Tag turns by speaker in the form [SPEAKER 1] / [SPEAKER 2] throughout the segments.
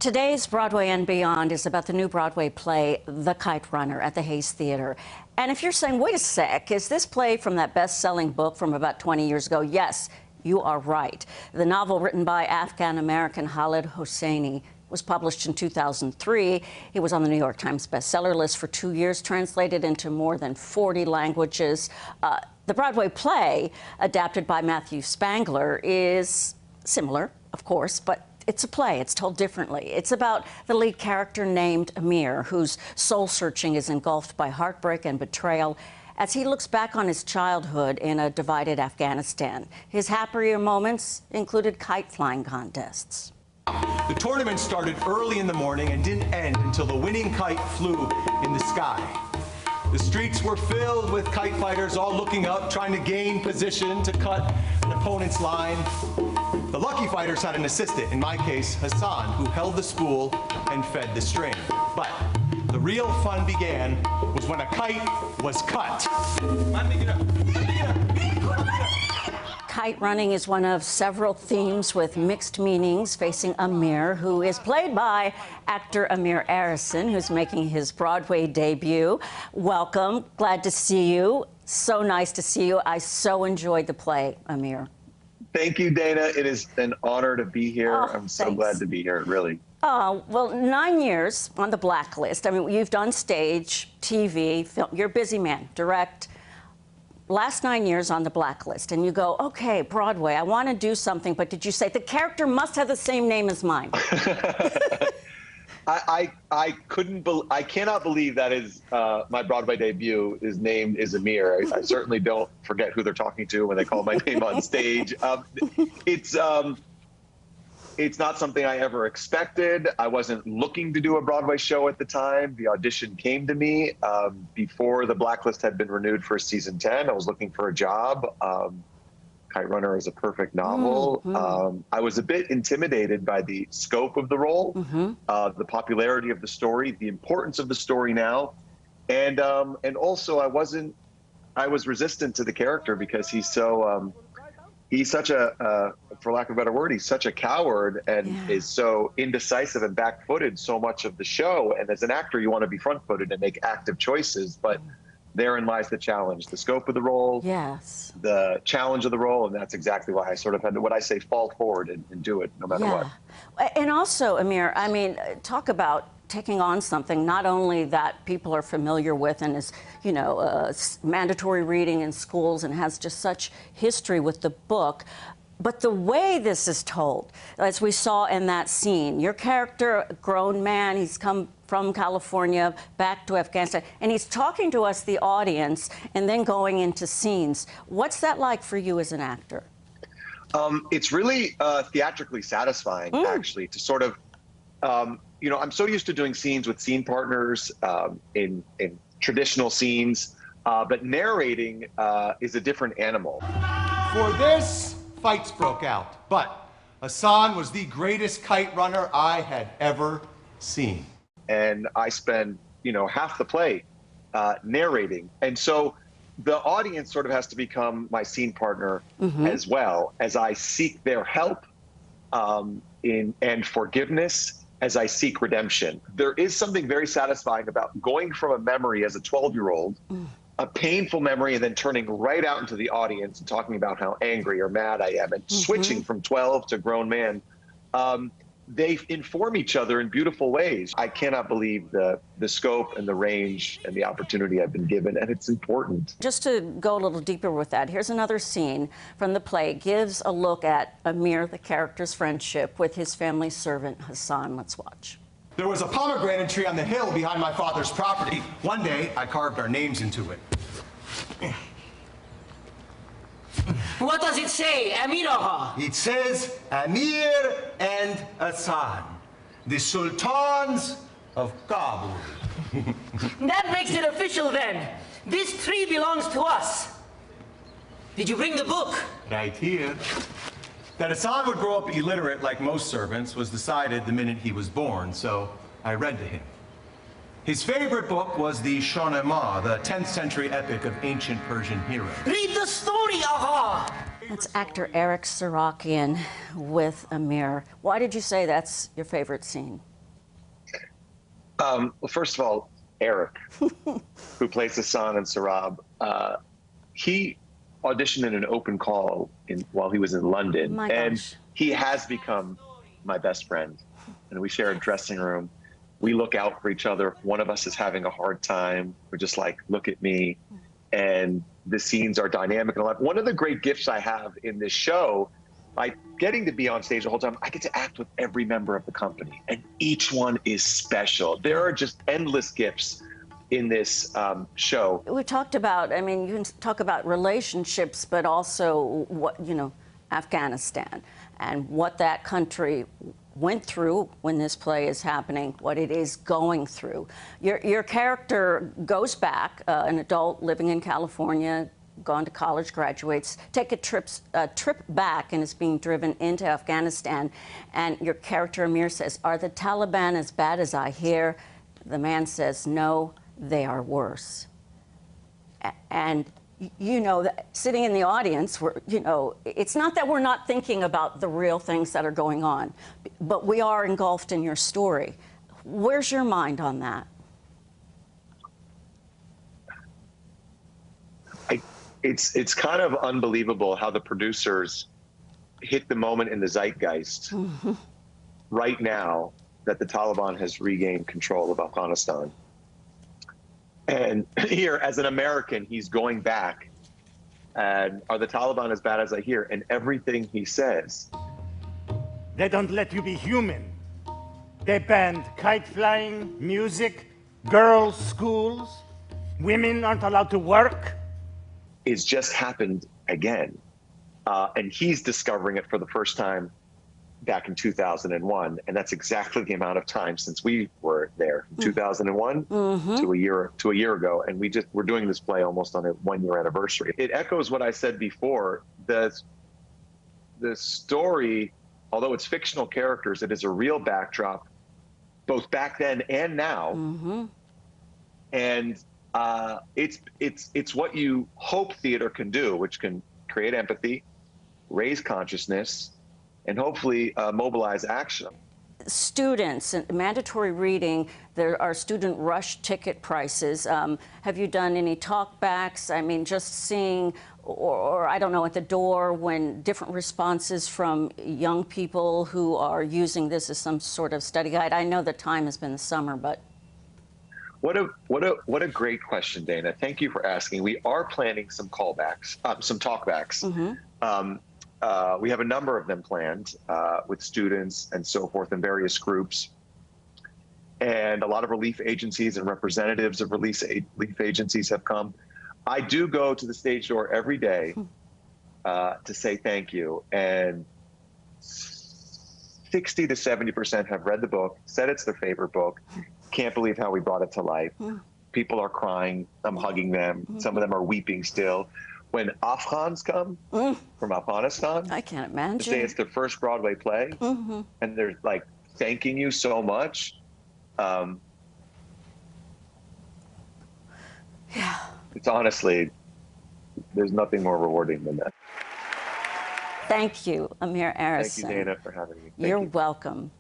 [SPEAKER 1] Today's Broadway and Beyond is about the new Broadway play, The Kite Runner, at the Hayes Theater. And if you're saying, wait a sec, is this play from that best-selling book from about 20 years ago? Yes, you are right. The novel, written by Afghan-American Khaled Hosseini, was published in 2003. It was on the New York Times bestseller list for 2 years, translated into more than 40 languages. The Broadway play, adapted by Matthew Spangler, is similar, of course, but it's a play. It's told differently. It's about the lead character named Amir, whose soul-searching is engulfed by heartbreak and betrayal as he looks back on his childhood in a divided Afghanistan. His happier moments included kite flying contests.
[SPEAKER 2] The tournament started early in the morning and didn't end until the winning kite flew in the sky. The streets were filled with kite fighters all looking up, trying to gain position to cut an opponent's line. The lucky fighters had an assistant, in my case, Hassan, who held the spool and fed the string. But the real fun began was when a kite was cut.
[SPEAKER 1] Kite running is one of several themes with mixed meanings facing Amir, who is played by actor Amir Arison, who's making his Broadway debut. Welcome. Glad to see you. So nice to see you. I so enjoyed the play, Amir.
[SPEAKER 3] Thank you, Dana. It is an honor to be here. I'm so glad to be here, really.
[SPEAKER 1] Well, 9 years on the blacklist. I mean, you've done stage, TV, film. You're a busy man, direct. Last 9 years on the blacklist, and you go, okay, Broadway, I want to do something, but did you say the character must have the same name as mine?
[SPEAKER 3] I cannot believe that is my Broadway debut. His name is Amir. I certainly don't forget who they're talking to when they call my name on stage. It's not something I ever expected. I wasn't looking to do a Broadway show at the time. The audition came to me before the blacklist had been renewed for season 10. I was looking for a job. Kite Runner is a perfect novel. I was a bit intimidated by the scope of the role, the popularity of the story, the importance of the story now, and also I was resistant to the character because he's so he's such a for lack of a better word, he's such a coward and is so indecisive and back-footed so much of the show. And as an actor, you want to be front-footed and make active choices, but therein lies the challenge, the scope of the role, the challenge of the role, and that's exactly why I sort of had to, what I say, fall forward and do it no matter what.
[SPEAKER 1] And also, Amir, I mean, talk about taking on something not only that people are familiar with and is, you know, mandatory reading in schools and has just such history with the book, but the way this is told, as we saw in that scene, your character, a grown man, he's come from California back to Afghanistan, and he's talking to us, the audience, and then going into scenes. What's that like for you as an actor?
[SPEAKER 3] It's really theatrically satisfying, actually, to sort of, you know, I'm so used to doing scenes with scene partners in traditional scenes, but narrating is a different animal.
[SPEAKER 2] For this, fights broke out, but Hassan was the greatest kite runner I had ever seen.
[SPEAKER 3] And I spend, you know, half the play narrating. And so the audience sort of has to become my scene partner as well, as I seek their help and forgiveness, as I seek redemption. There is something very satisfying about going from a memory as a 12-year-old, a painful memory, and then turning right out into the audience and talking about how angry or mad I am, and switching from 12 to grown man. They inform each other in beautiful ways. I cannot believe the scope and the range and the opportunity I've been given, and it's important.
[SPEAKER 1] Just to go a little deeper with that, here's another scene from the play. It gives a look at Amir, the character's friendship with his family servant, Hassan. Let's watch.
[SPEAKER 2] There was a pomegranate tree on the hill behind my father's property. One day, I carved our names into it.
[SPEAKER 4] What does it say, Amir Agha?
[SPEAKER 2] It says Amir and Hassan, the sultans of Kabul.
[SPEAKER 4] That makes it official then. This tree belongs to us. Did you bring the book?
[SPEAKER 2] Right here. That Hassan would grow up illiterate like most servants was decided the minute he was born, so I read to him. His favorite book was the Shahnameh, the 10th century epic of ancient Persian heroes.
[SPEAKER 4] Read the story, Agha!
[SPEAKER 1] That's actor Eric Sarakian with Amir. Why did you say that's your favorite scene?
[SPEAKER 3] Well, first of all, Eric, who plays Hassan and Sarab, he auditioned in an open call while he was in London.
[SPEAKER 1] My
[SPEAKER 3] and
[SPEAKER 1] gosh.
[SPEAKER 3] he has become my best friend. And we share a dressing room. We look out for each other. If one of us is having a hard time, we're just like, look at me. And the scenes are dynamic and alive. One of the great gifts I have in this show, by getting to be on stage the whole time, I get to act with every member of the company, and each one is special. There are just endless gifts in this show.
[SPEAKER 1] We talked about, I mean, you can talk about relationships, but also what, Afghanistan and what that country went through when this play is happening, what it is going through. Your character goes back, an adult living in California, gone to college, graduates, take a trip back and is being driven into Afghanistan. And your character, Amir, says, "Are the Taliban as bad as I hear?" The man says, "No, they are worse." And that sitting in the audience, it's not that we're not thinking about the real things that are going on, but we are engulfed in your story. Where's your mind on that?
[SPEAKER 3] It's kind of unbelievable how the producers hit the moment in the zeitgeist right now that the Taliban has regained control of Afghanistan. And here, as an American, he's going back, and are the Taliban as bad as I hear? And everything he says.
[SPEAKER 5] They don't let you be human. They banned kite flying, music, girls' schools. Women aren't allowed to work.
[SPEAKER 3] It's just happened again. And he's discovering it for the first time back in 2001, and that's exactly the amount of time since we were there, 2001 to a year ago, and we're doing this play almost on a 1-year anniversary. It echoes what I said before. The story, although it's fictional characters, it is a real backdrop, both back then and now, and it's what you hope theater can do, which can create empathy, raise consciousness, and hopefully mobilize action.
[SPEAKER 1] Students, mandatory reading, there are student rush ticket prices. Have you done any talkbacks? I mean, just seeing, or I don't know, at the door when different responses from young people who are using this as some sort of study guide. I know the time has been the summer, but.
[SPEAKER 3] What a great question, Dana. Thank you for asking. We are planning some callbacks, some talkbacks. We have a number of them planned with students and so forth in various groups. And a lot of relief agencies and representatives of relief agencies have come. I do go to the stage door every day to say thank you. And 60 to 70% have read the book, said it's their favorite book, can't believe how we brought it to life. People are crying, I'm hugging them. Some of them are weeping still. When Afghans come from Afghanistan,
[SPEAKER 1] I can't imagine.
[SPEAKER 3] To say it's their first Broadway play, and they're like thanking you so much.
[SPEAKER 1] Yeah.
[SPEAKER 3] It's honestly, there's nothing more rewarding than that.
[SPEAKER 1] Thank you, Amir Arison.
[SPEAKER 3] Thank you, Dana, for having me.
[SPEAKER 1] You're welcome.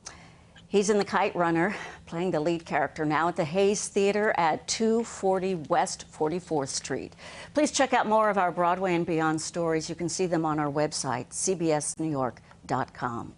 [SPEAKER 1] He's in The Kite Runner, playing the lead character now at the Hayes Theater at 240 West 44th Street. Please check out more of our Broadway and Beyond stories. You can see them on our website, cbsnewyork.com.